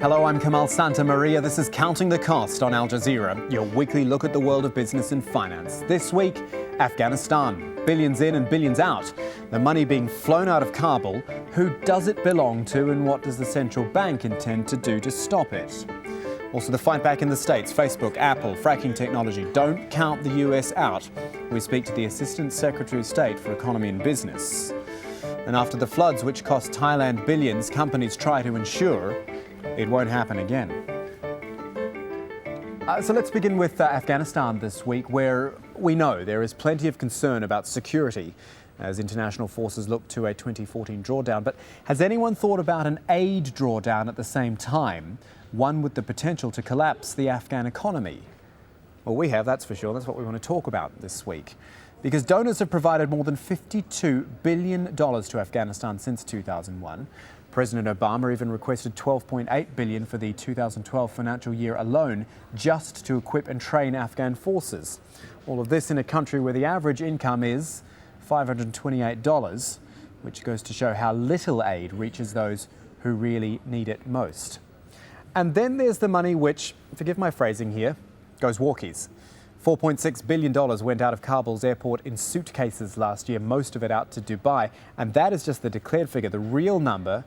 Hello, I'm Kamal Santamaria. This is Counting the Cost on Al Jazeera, your weekly look at the world of business and finance. This week, Afghanistan. Billions in and billions out. The money being flown out of Kabul. Who does it belong to and what does the central bank intend to do to stop it? Also, the fight back in the States. Facebook, Apple, fracking technology. Don't count the US out. We speak to the Assistant Secretary of State for Economy and Business. And after the floods which cost Thailand billions, companies try to ensure it won't happen again. So let's begin with Afghanistan this week, where we know there is plenty of concern about security as international forces look to a 2014 drawdown. But has anyone thought about an aid drawdown at the same time, one with the potential to collapse the Afghan economy? Well, we have, that's for sure. That's what we want to talk about this week. Because donors have provided more than $52 billion to Afghanistan since 2001. President Obama even requested $12.8 billion for the 2012 financial year alone, just to equip and train Afghan forces. All of this in a country where the average income is $528, which goes to show how little aid reaches those who really need it most. And then there's the money which, forgive my phrasing here, goes walkies. $4.6 billion went out of Kabul's airport in suitcases last year, most of it out to Dubai. And that is just the declared figure. The real number,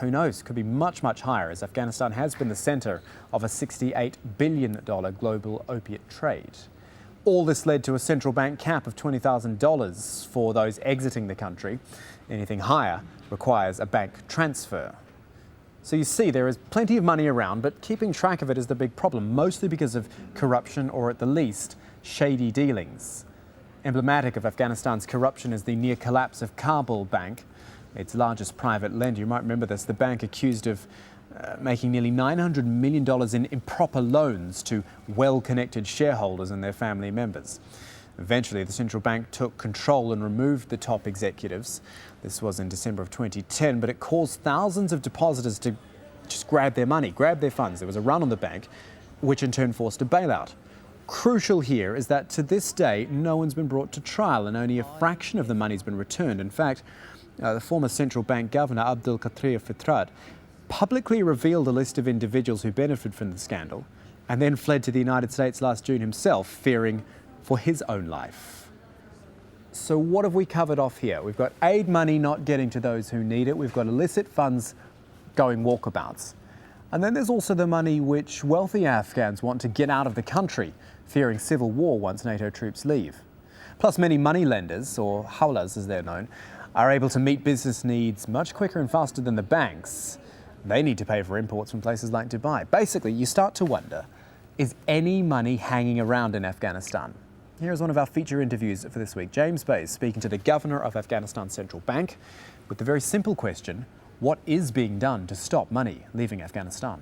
who knows, could be much, much higher, as Afghanistan has been the centre of a $68 billion global opiate trade. All this led to a central bank cap of $20,000 for those exiting the country. Anything higher requires a bank transfer. So you see, there is plenty of money around, but keeping track of it is the big problem, mostly because of corruption or, at the least, shady dealings. Emblematic of Afghanistan's corruption is the near collapse of Kabul Bank, its largest private lender. You might remember this, the bank accused of making nearly $900 million in improper loans to well-connected shareholders and their family members. Eventually, the central bank took control and removed the top executives. This was in December of 2010, but it caused thousands of depositors to just grab their money, grab their funds. There was a run on the bank, which in turn forced a bailout. Crucial here is that to this day, no one's been brought to trial and only a fraction of the money's been returned. In fact, the former central bank governor, Abdul Qadir Fitrad, publicly revealed a list of individuals who benefited from the scandal and then fled to the United States last June himself, fearing for his own life. So what have we covered off here? We've got aid money not getting to those who need it. We've got illicit funds going walkabouts. And then there's also the money which wealthy Afghans want to get out of the country, fearing civil war once NATO troops leave. Plus, many money lenders, or hawlas as they're known, are able to meet business needs much quicker and faster than the banks. They need to pay for imports from places like Dubai. Basically, you start to wonder, is any money hanging around in Afghanistan? Here's one of our feature interviews for this week. James Bays speaking to the governor of Afghanistan's central bank with the very simple question, what is being done to stop money leaving Afghanistan?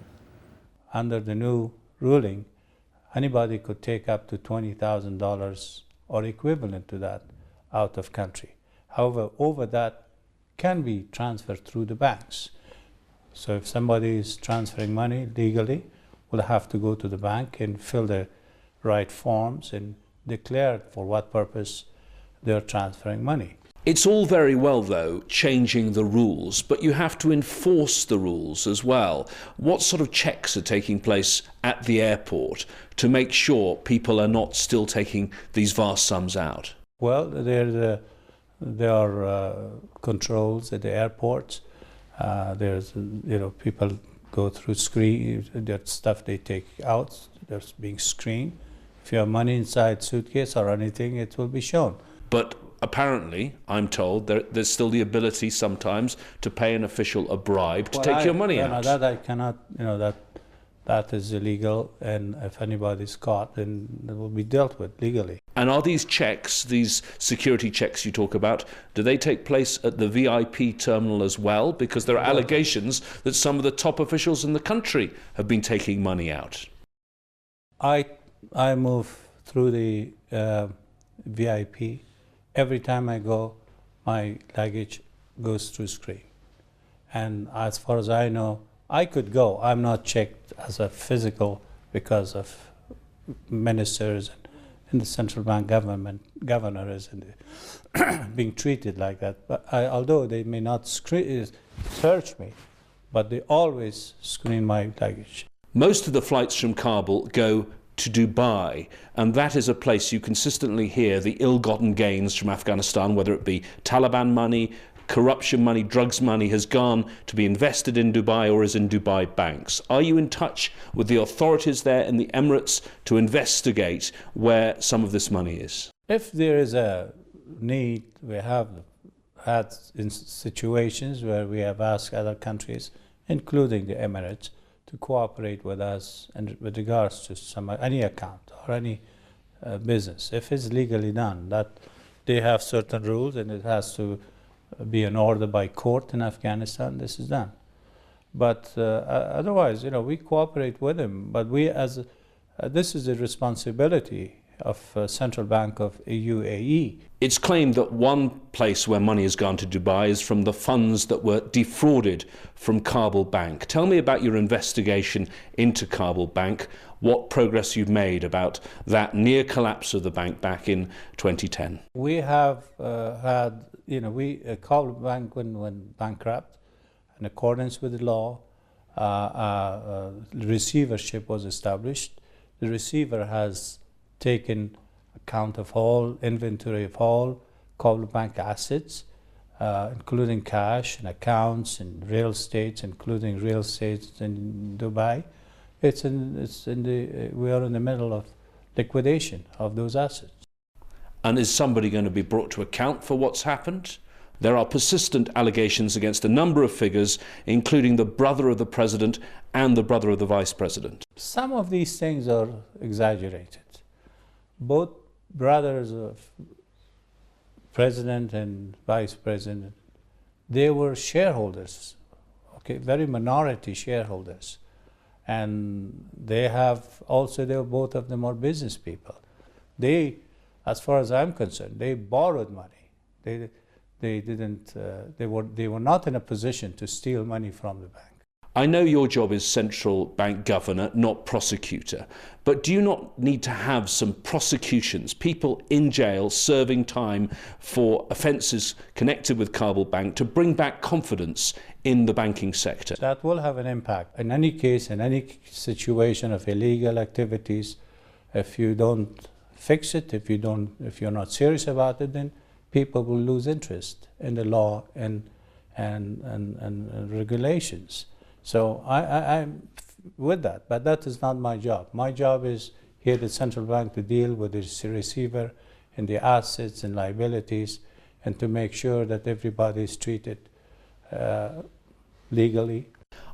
Under the new ruling, anybody could take up to $20,000 or equivalent to that out of country. However, over that can be transferred through the banks. So if somebody is transferring money legally, will have to go to the bank and fill the right forms and declare for what purpose they're transferring money. It's all very well, though, changing the rules, but you have to enforce the rules as well. What sort of checks are taking place at the airport to make sure people are not still taking these vast sums out? Well, there are controls at the airports. There's, people go through screen, there's stuff they take out, there's being screened. If you have money inside suitcase or anything, it will be shown. But apparently, I'm told, there's still the ability sometimes to pay an official a bribe to take your money out. No, that I cannot, that is illegal, and if anybody's caught, then it will be dealt with legally. And are these checks, these security checks you talk about, do they take place at the VIP terminal as well? Because there are allegations that some of the top officials in the country have been taking money out. I move through the VIP. Every time I go, my luggage goes through screen. And as far as I know, I could go. I'm not checked as a physical because of ministers and the central bank governor is being treated like that. But although they may not search me, but they always screen my luggage. Most of the flights from Kabul go to Dubai, and that is a place you consistently hear the ill-gotten gains from Afghanistan, whether it be Taliban money, corruption money, drugs money, has gone to be invested in Dubai or is in Dubai banks. Are you in touch with the authorities there in the Emirates to investigate where some of this money is? If there is a need, we have had in situations where we have asked other countries, including the Emirates, to cooperate with us and with regards to any account or any business. If it's legally done, that they have certain rules and it has to be an order by court in Afghanistan, this is done. But otherwise, we cooperate with them. But we, this is a responsibility of Central Bank of UAE. It's claimed that one place where money has gone to Dubai is from the funds that were defrauded from Kabul Bank. Tell me about your investigation into Kabul Bank, what progress you've made about that near collapse of the bank back in 2010. We have had, Kabul Bank went bankrupt in accordance with the law. Receivership was established. The receiver has taken account of all inventory of all Kabul Bank assets, including cash and accounts and real estate, including real estate in Dubai. We are in the middle of liquidation of those assets. And is somebody going to be brought to account for what's happened? There are persistent allegations against a number of figures, including the brother of the president and the brother of the vice president. Some of these things are exaggerated. Both brothers of president and vice president, they were shareholders, very minority shareholders. And they were both of them are business people. They, as far as I'm concerned, they borrowed money. They were not in a position to steal money from the bank. I know your job is central bank governor, not prosecutor, but do you not need to have some prosecutions, people in jail serving time for offences connected with Kabul Bank to bring back confidence in the banking sector? That will have an impact. In any case, in any situation of illegal activities, if you don't fix it, if you're not serious about it, then people will lose interest in the law and regulations. So I'm with that, but that is not my job. My job is here at the central bank to deal with the receiver and the assets and liabilities and to make sure that everybody is treated legally.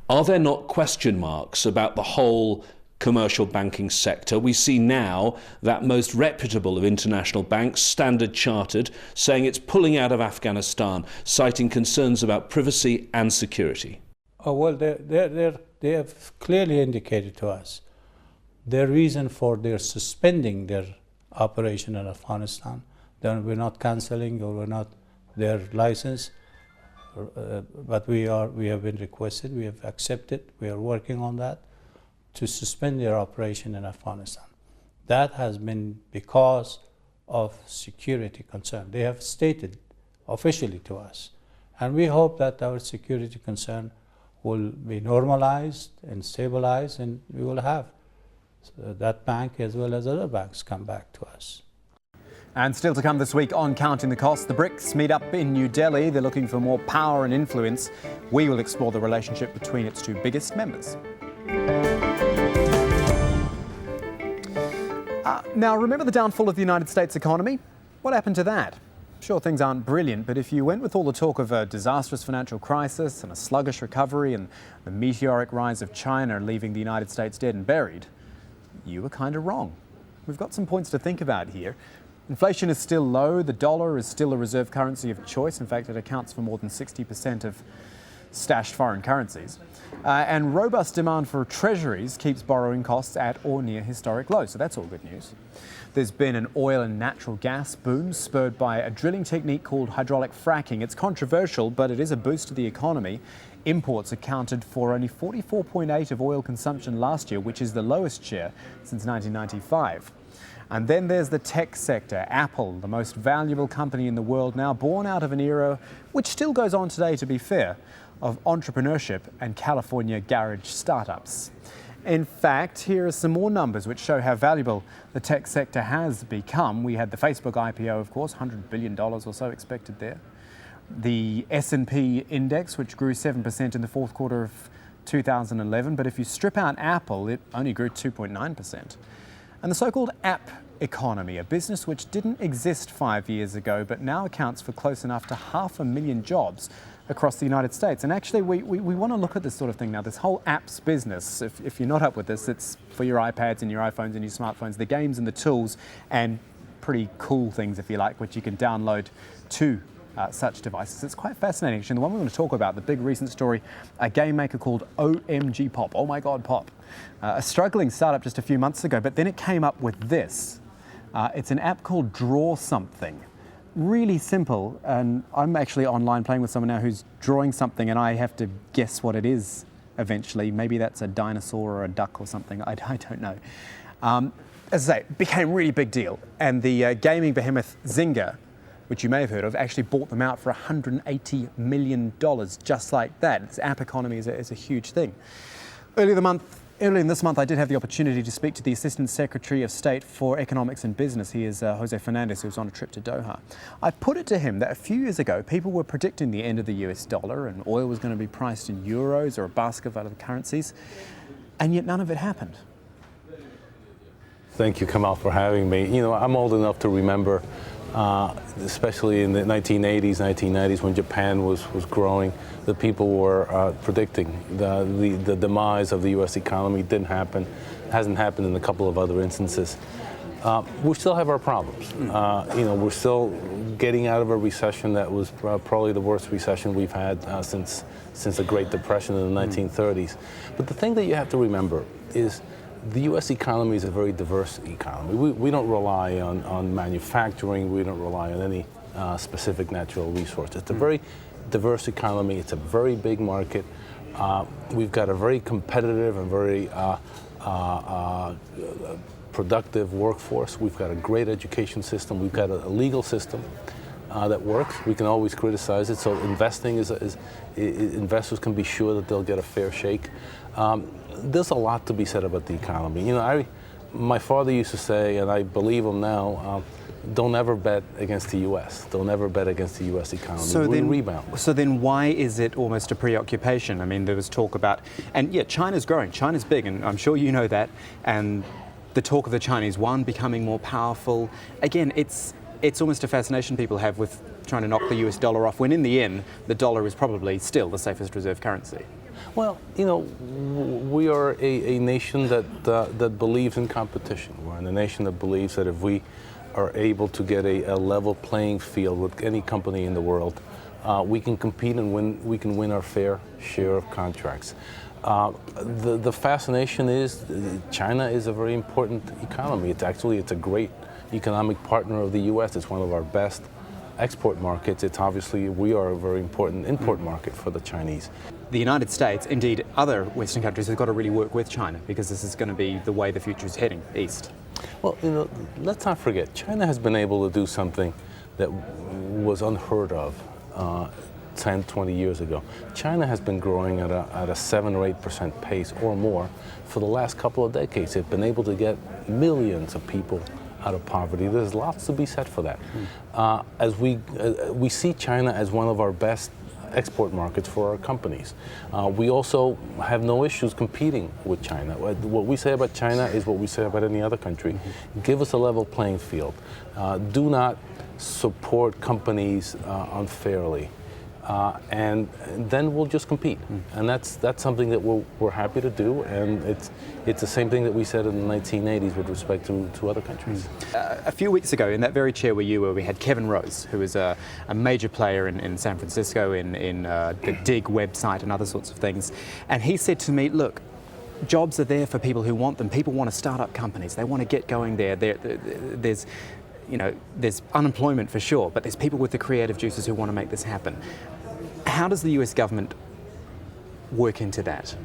Are there not question marks about the whole commercial banking sector? We see now that most reputable of international banks, Standard Chartered, saying it's pulling out of Afghanistan, citing concerns about privacy and security. Oh, well, they have clearly indicated to us their reason for their suspending their operation in Afghanistan. Then we're not cancelling or we're not their license, but we have been requested, we have accepted, we are working on that to suspend their operation in Afghanistan. That has been because of security concern. They have stated officially to us, and we hope that our security concern will be normalized and stabilized, and we will have that bank as well as other banks come back to us. And still to come this week on Counting the Cost, the BRICS meet up in New Delhi. They're looking for more power and influence. We will explore the relationship between its two biggest members. Now, remember the downfall of the United States economy? What happened to that? Sure, things aren't brilliant, but if you went with all the talk of a disastrous financial crisis and a sluggish recovery and the meteoric rise of China leaving the United States dead and buried, you were kind of wrong. We've got some points to think about here. Inflation is still low, the dollar is still a reserve currency of choice. In fact, it accounts for more than 60% of stashed foreign currencies. And robust demand for treasuries keeps borrowing costs at or near historic lows, so that's all good news. There's been an oil and natural gas boom spurred by a drilling technique called hydraulic fracking. It's controversial, but it is a boost to the economy. Imports accounted for only 44.8% of oil consumption last year, which is the lowest share since 1995. And then there's the tech sector. Apple, the most valuable company in the world now, born out of an era which still goes on today, to be fair, of entrepreneurship and California garage startups. In fact, here are some more numbers which show how valuable the tech sector has become. We had the Facebook IPO, of course, $100 billion or so expected there. The S&P index, which grew 7% in the fourth quarter of 2011, but if you strip out Apple, it only grew 2.9%. And the so-called app economy, a business which didn't exist 5 years ago, but now accounts for close enough to 500,000 jobs across the United States. And actually, we want to look at this sort of thing now, this whole apps business. If you're not up with this, it's for your iPads and your iPhones and your smartphones, the games and the tools and pretty cool things, if you like, which you can download to such devices. It's quite fascinating. Actually, the one we want to talk about, the big recent story, a game maker called OMG Pop, oh my God Pop, a struggling startup just a few months ago, but then it came up with this. It's an app called Draw Something. Really simple, and I'm actually online playing with someone now who's drawing something and I have to guess what it is eventually. Maybe that's a dinosaur or a duck or something, I don't know. As I say, it became a really big deal, and the gaming behemoth Zynga, which you may have heard of, actually bought them out for $180 million, just like that. This app economy is a huge thing. Earlier in this month, I did have the opportunity to speak to the Assistant Secretary of State for Economics and Business. He is Jose Fernandez, who was on a trip to Doha. I put it to him that a few years ago, people were predicting the end of the US dollar and oil was going to be priced in euros or a basket of other currencies, and yet none of it happened. Thank you, Kamal, for having me. You know, I'm old enough to remember, especially in the 1980s, 1990s, when Japan was growing, the people were predicting the demise of the U.S. economy. Didn't happen. Hasn't happened in a couple of other instances. We still have our problems. You know, we're still getting out of a recession that was probably the worst recession we've had since the Great Depression in the 1930s. But the thing that you have to remember is the U.S. economy is a very diverse economy. We don't rely on manufacturing. We don't rely on any specific natural resource. It's a very diverse economy. It's a very big market. We've got a very competitive and very productive workforce. We've got a great education system. We've got a legal system that works. We can always criticize it. So investing investors can be sure that they'll get a fair shake. There's a lot to be said about the economy. You know, my father used to say, and I believe him now, don't ever bet against the U.S. Don't ever bet against the U.S. economy. We'll rebound. So then why is it almost a preoccupation? I mean, there was talk about, and yeah, China's growing. China's big, and I'm sure you know that. And the talk of the Chinese yuan becoming more powerful. Again, it's almost a fascination people have with trying to knock the US dollar off, when in the end, the dollar is probably still the safest reserve currency. Well, you know, we are a nation that believes in competition. We're a nation that believes that if we are able to get a level playing field with any company in the world, we can compete and win. We can win our fair share of contracts. The fascination is China is a very important economy. It's a great economic partner of the U.S. It's one of our best export markets. It's obviously, we are a very important import market for the Chinese. The United States, indeed other Western countries, have got to really work with China, because this is going to be the way the future is heading, east. Well, you know, let's not forget, China has been able to do something that was unheard of 10, 20 years ago. China has been growing at a 7 or 8% pace or more for the last couple of decades. They've been able to get millions of people out of poverty. There's lots to be said for that. As we see China as one of our best export markets for our companies. We also have no issues competing with China. What we say about China is what we say about any other country. Give us a level playing field. Do not support companies unfairly. And then we'll just compete, and that's something that we're happy to do, and it's the same thing that we said in the 1980s with respect to other countries. A few weeks ago, in that very chair where you were, we had Kevin Rose, who is a major player in San Francisco, in the Dig website and other sorts of things, and he said to me, look, jobs are there for people who want them. People want to start up companies. They want to get going there. There's unemployment for sure, but there's people with the creative juices who want to make this happen. How does the US government work into that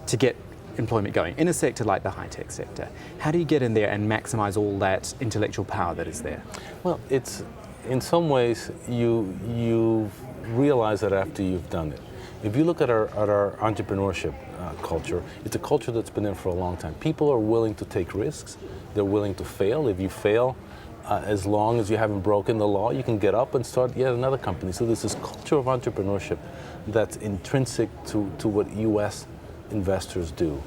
to get employment going in a sector like the high-tech sector? How do you get in there and maximize all that intellectual power that is there? Well, it's in some ways you realize that after you've done it. If you look at our entrepreneurship culture, it's a culture that's been there for a long time. People are willing to take risks. They're willing to fail. If you fail, as long as you haven't broken the law, you can get up and start yet another company. So there's this culture of entrepreneurship that's intrinsic to what U.S. investors do.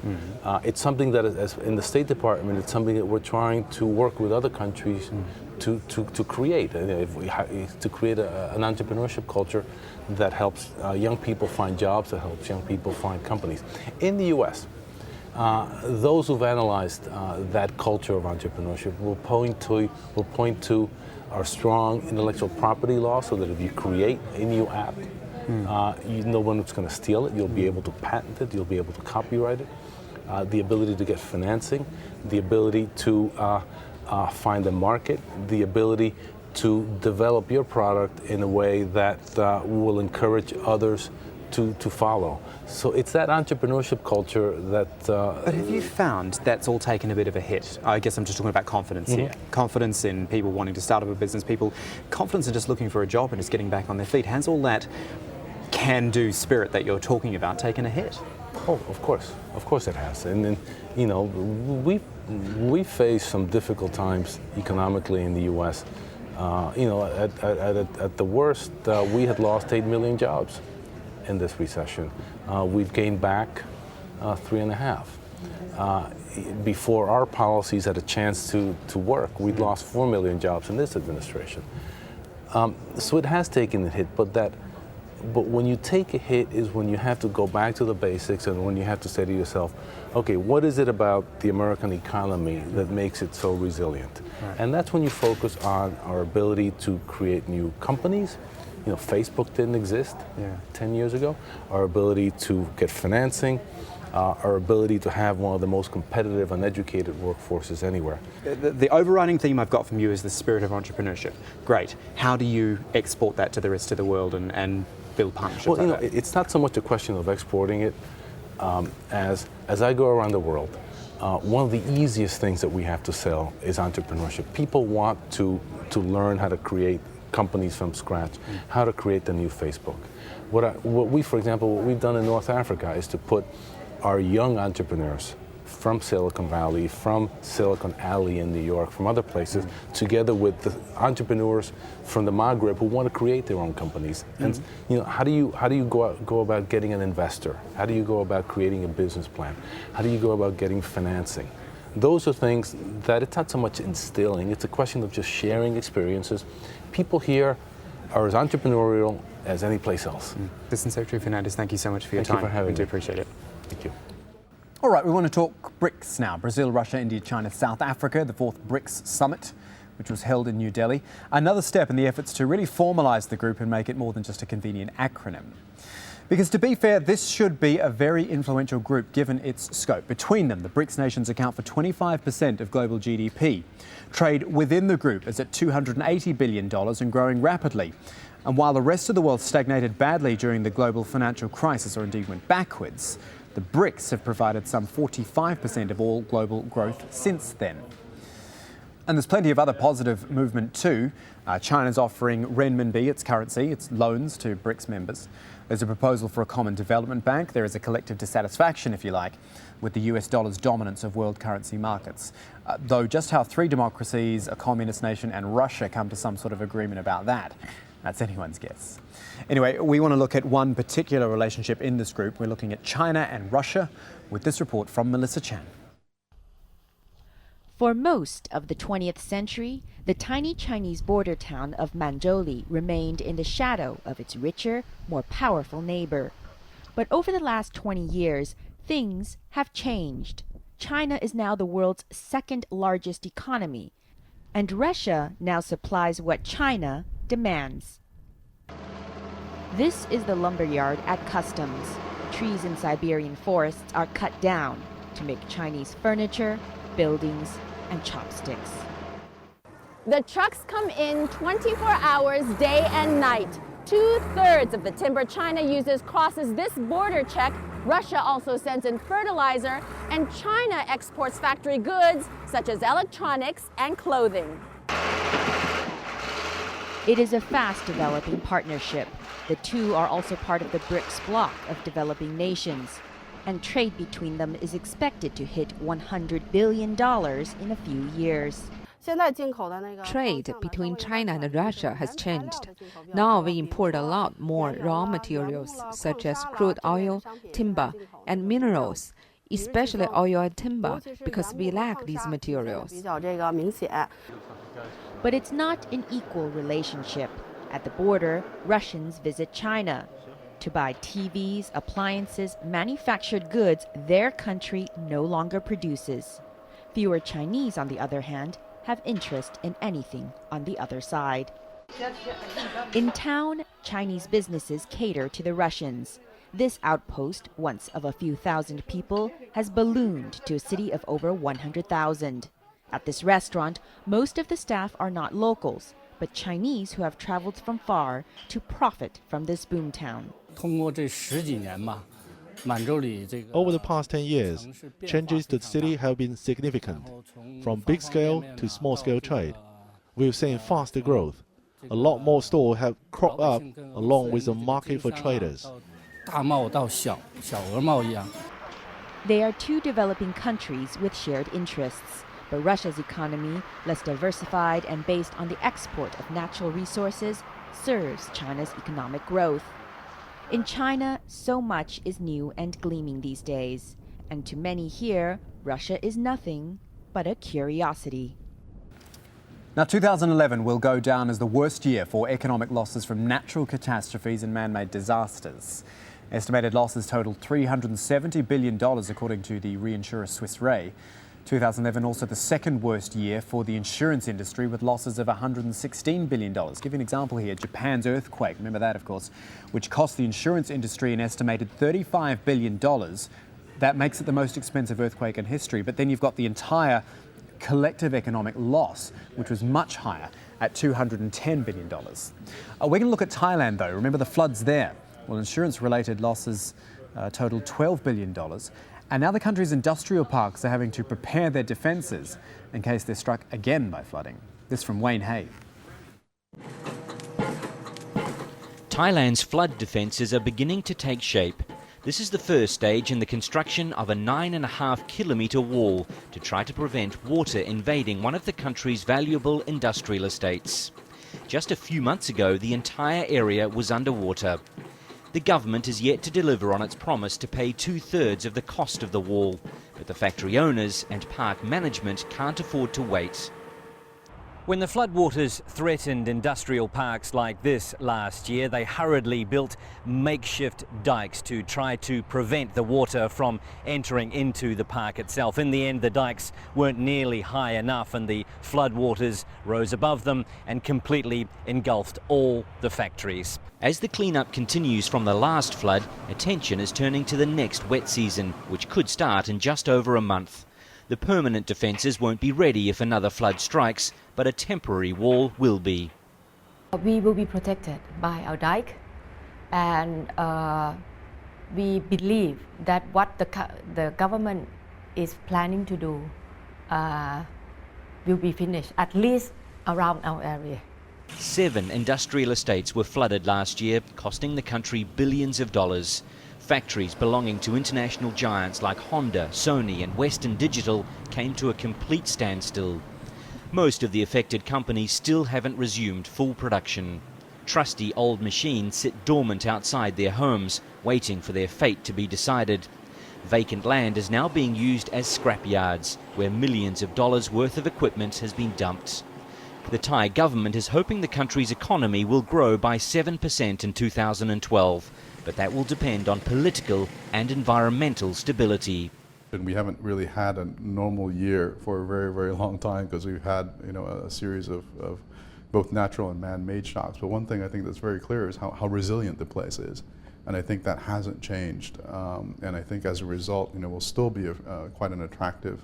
It's something that, as in the State Department, it's something that we're trying to work with other countries to create. To create an entrepreneurship culture that helps young people find jobs, that helps young people find companies. In the U.S., those who've analyzed that culture of entrepreneurship will point to our strong intellectual property law, so that if you create a new app, no one is going to steal it. You'll be able to patent it. You'll be able to copyright it. The ability to get financing, the ability to find a market, the ability to develop your product in a way that will encourage others to follow. So it's that entrepreneurship culture that... But have you found that's all taken a bit of a hit? I guess I'm just talking about confidence here. Confidence in people wanting to start up a business, confidence in just looking for a job and just getting back on their feet. Has all that can-do spirit that you're talking about taken a hit? Oh, of course it has. And you know, we faced some difficult times economically in the U.S. You know, at the worst, we had lost 8 million jobs in this recession. We've gained back 3.5. Before our policies had a chance to work, we'd lost 4 million jobs in this administration. So it has taken a hit, but when you take a hit is when you have to go back to the basics, and when you have to say to yourself, okay, what is it about the American economy that makes it so resilient? Right. And that's when you focus on our ability to create new companies. You know, Facebook didn't exist 10 years ago. Our ability to get financing, our ability to have one of the most competitive and educated workforces anywhere. The overriding theme I've got from you is the spirit of entrepreneurship. Great. How do you export that to the rest of the world and build partnerships? Well, you know, it's not so much a question of exporting it as I go around the world. One of the easiest things that we have to sell is entrepreneurship. People want to learn how to create companies from scratch, how to create the new Facebook. What we've done in North Africa is to put our young entrepreneurs from Silicon Valley, from Silicon Alley in New York, from other places, together with the entrepreneurs from the Maghreb who want to create their own companies. And you know, how do you go about getting an investor? How do you go about creating a business plan? How do you go about getting financing? Those are things that it's not so much instilling, it's a question of just sharing experiences. People here are as entrepreneurial as any place else. Listen, Secretary Fernandez, thank you so much for your time. Thank you for having me. We do appreciate it. Thank you. All right, we want to talk BRICS now. Brazil, Russia, India, China, South Africa, the 4th BRICS summit, which was held in New Delhi. Another step in the efforts to really formalise the group and make it more than just a convenient acronym. Because to be fair, this should be a very influential group given its scope. Between them, the BRICS nations account for 25% of global GDP. Trade within the group is at $280 billion and growing rapidly. And while the rest of the world stagnated badly during the global financial crisis, or indeed went backwards, the BRICS have provided some 45% of all global growth since then. And there's plenty of other positive movement too. China's offering renminbi, its currency, its loans to BRICS members. There's a proposal for a common development bank. There is a collective dissatisfaction, if you like, with the US dollar's dominance of world currency markets. Though just how 3 democracies, a communist nation and Russia come to some sort of agreement about that, that's anyone's guess. Anyway, we want to look at one particular relationship in this group. We're looking at China and Russia with this report from Melissa Chan. For most of the 20th century, the tiny Chinese border town of Manzhouli remained in the shadow of its richer, more powerful neighbor. But over the last 20 years, things have changed. China is now the world's 2nd largest economy, and Russia now supplies what China demands. This is the lumberyard at Customs. Trees in Siberian forests are cut down to make Chinese furniture, buildings, and chopsticks. The trucks come in 24 hours, day and night. 2/3 of the timber China uses crosses this border check. Russia also sends in fertilizer, and China exports factory goods such as electronics and clothing. It is a fast-developing partnership. The two are also part of the BRICS bloc of developing nations, and trade between them is expected to hit $100 billion in a few years. Trade between China and Russia has changed. Now we import a lot more raw materials such as crude oil, timber, and minerals, especially oil and timber, because we lack these materials. But it's not an equal relationship. At the border, Russians visit China to buy TVs, appliances, manufactured goods their country no longer produces. Fewer Chinese, on the other hand, have interest in anything on the other side. In town, Chinese businesses cater to the Russians. This outpost, once of a few thousand people, has ballooned to a city of over 100,000. At this restaurant, most of the staff are not locals, but Chinese who have traveled from far to profit from this boomtown. Over the past 10 years, changes to the city have been significant. From big-scale to small-scale trade, we've seen faster growth. A lot more stores have cropped up along with a market for traders. They are two developing countries with shared interests. But Russia's economy, less diversified and based on the export of natural resources, serves China's economic growth. In China, so much is new and gleaming these days. And to many here, Russia is nothing but a curiosity. Now, 2011 will go down as the worst year for economic losses from natural catastrophes and man-made disasters. Estimated losses totaled $370 billion, according to the reinsurer Swiss Re. 2011 also the second worst year for the insurance industry, with losses of $116 billion. Give you an example here, Japan's earthquake, remember that of course, which cost the insurance industry an estimated $35 billion. That makes it the most expensive earthquake in history. But then you've got the entire collective economic loss, which was much higher at $210 billion. We're going to look at Thailand though. Remember the floods there? Well, insurance-related losses totaled $12 billion. And now the country's industrial parks are having to prepare their defences in case they're struck again by flooding. This from Wayne Hay. Thailand's flood defences are beginning to take shape. This is the first stage in the construction of a 9.5-kilometre wall to try to prevent water invading one of the country's valuable industrial estates. Just a few months ago, the entire area was underwater. The government is yet to deliver on its promise to pay 2/3 of the cost of the wall, but the factory owners and park management can't afford to wait. When the floodwaters threatened industrial parks like this last year, they hurriedly built makeshift dikes to try to prevent the water from entering into the park itself. In the end, the dikes weren't nearly high enough and the floodwaters rose above them and completely engulfed all the factories. As the cleanup continues from the last flood, attention is turning to the next wet season, which could start in just over a month. The permanent defences won't be ready if another flood strikes, but a temporary wall will be. We will be protected by our dike, and we believe that what the government is planning to do will be finished, at least around our area. 7 industrial estates were flooded last year, costing the country billions of dollars. Factories belonging to international giants like Honda, Sony and Western Digital came to a complete standstill. Most of the affected companies still haven't resumed full production. Trusty old machines sit dormant outside their homes, waiting for their fate to be decided. Vacant land is now being used as scrapyards, where millions of dollars worth of equipment has been dumped. The Thai government is hoping the country's economy will grow by 7% in 2012, but that will depend on political and environmental stability. And we haven't really had a normal year for a very, very long time because we've had, a series of both natural and man-made shocks. But one thing I think that's very clear is how resilient the place is. And I think that hasn't changed. And I think as a result, we'll still be quite an attractive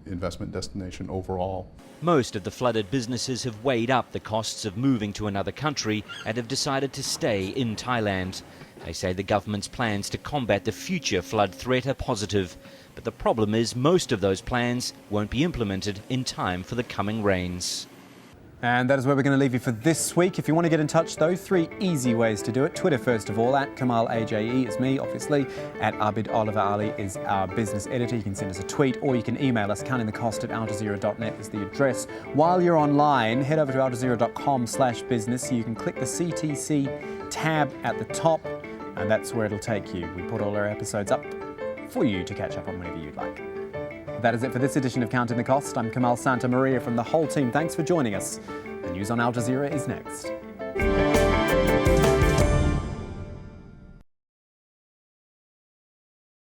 investment destination overall. Most of the flooded businesses have weighed up the costs of moving to another country and have decided to stay in Thailand. They say the government's plans to combat the future flood threat are positive, but the problem is most of those plans won't be implemented in time for the coming rains. And that is where we're going to leave you for this week. If you want to get in touch, though, 3 easy ways to do it. Twitter, first of all, at Kamal AJE is me, obviously. At Abid Oliver Ali is our business editor. You can send us a tweet or you can email us. countingthecost@aljazeera.net is the address. While you're online, head over to aljazeera.com/business. You can click the CTC tab at the top, and that's where it'll take you. We put all our episodes up for you to catch up on whenever you'd like. That is it for this edition of Counting the Cost. I'm Kamal Santamaria from the whole team. Thanks for joining us. The news on Al Jazeera is next.